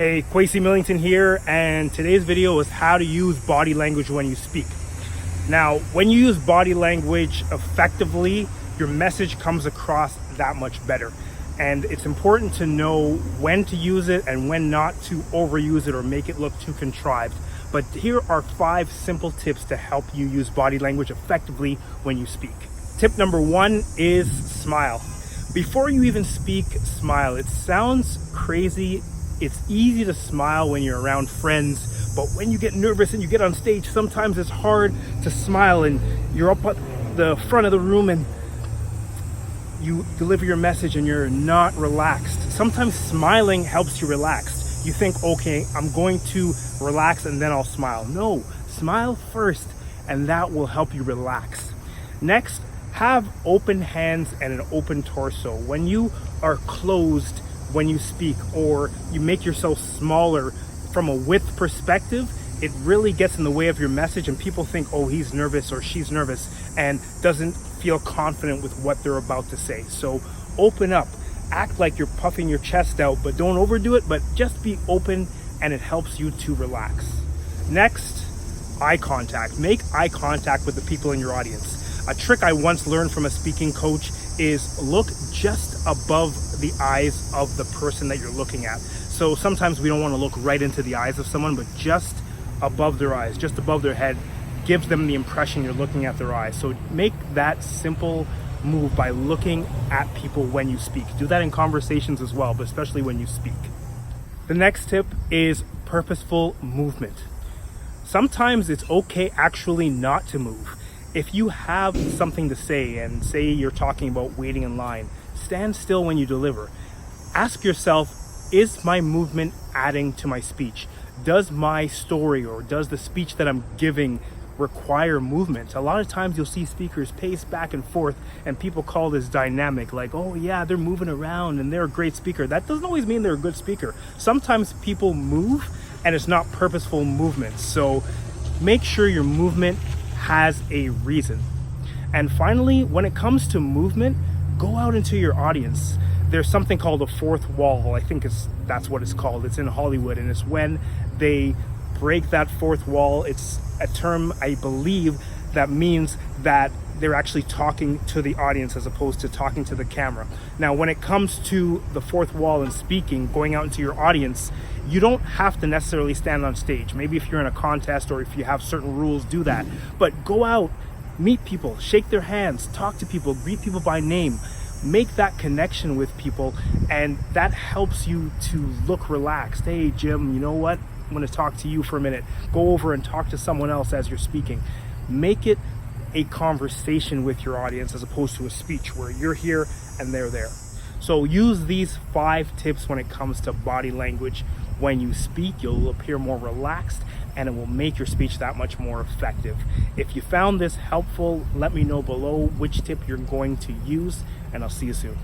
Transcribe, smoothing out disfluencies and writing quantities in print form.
Hey, Kwesi Millington here, and today's video is how to use body language when you speak. Now, when you use body language effectively, your message comes across that much better. And it's important to know when to use it and when not to overuse it or make it look too contrived. But here are 5 simple tips to help you use body language effectively when you speak. Tip number 1 is smile. Before you even speak, smile. It sounds crazy. It's easy to smile when you're around friends, but when you get nervous and you get on stage, sometimes it's hard to smile and you're up at the front of the room and you deliver your message and you're not relaxed. Sometimes smiling helps you relax. You think, okay, I'm going to relax and then I'll smile. No, smile first and that will help you relax. Next, have open hands and an open torso. When you are closed when you speak, or you make yourself smaller from a width perspective, it really gets in the way of your message and people think, oh, he's nervous or she's nervous and doesn't feel confident with what they're about to say. So open up, act like you're puffing your chest out, but don't overdo it, but just be open and it helps you to relax. Next, eye contact. Make eye contact with the people in your audience. A trick I once learned from a speaking coach is look just above the eyes of the person that you're looking at. So sometimes we don't want to look right into the eyes of someone, but just above their eyes, just above their head, gives them the impression you're looking at their eyes. So make that simple move by looking at people when you speak. Do that in conversations as well, but especially when you speak. The next tip is purposeful movement. Sometimes it's okay actually not to move. If you have something to say and say you're talking about waiting in line, stand still when you deliver. Ask yourself, is my movement adding to my speech? Does my story or does the speech that I'm giving require movement? A lot of times you'll see speakers pace back and forth and people call this dynamic, like, oh yeah, they're moving around and they're a great speaker. That doesn't always mean they're a good speaker. Sometimes people move and it's not purposeful movement. So make sure your movement has a reason. And finally, when it comes to movement, go out into your audience. There's something called a fourth wall. I think that's what it's called. It's in Hollywood, and it's when they break that fourth wall. It's a term, I believe, that means that they're actually talking to the audience as opposed to talking to the camera. Now, when it comes to the fourth wall and speaking, going out into your audience, you don't have to necessarily stand on stage. Maybe if you're in a contest or if you have certain rules, do that. But go out, meet people, shake their hands, talk to people, greet people by name, make that connection with people, and that helps you to look relaxed. Hey, Jim, you know what? I'm going to talk to you for a minute. Go over and talk to someone else as you're speaking. Make it a conversation with your audience as opposed to a speech where you're here and they're there. So use these 5 tips when it comes to body language. When you speak, you'll appear more relaxed and it will make your speech that much more effective. If you found this helpful, let me know below which tip you're going to use, and I'll see you soon.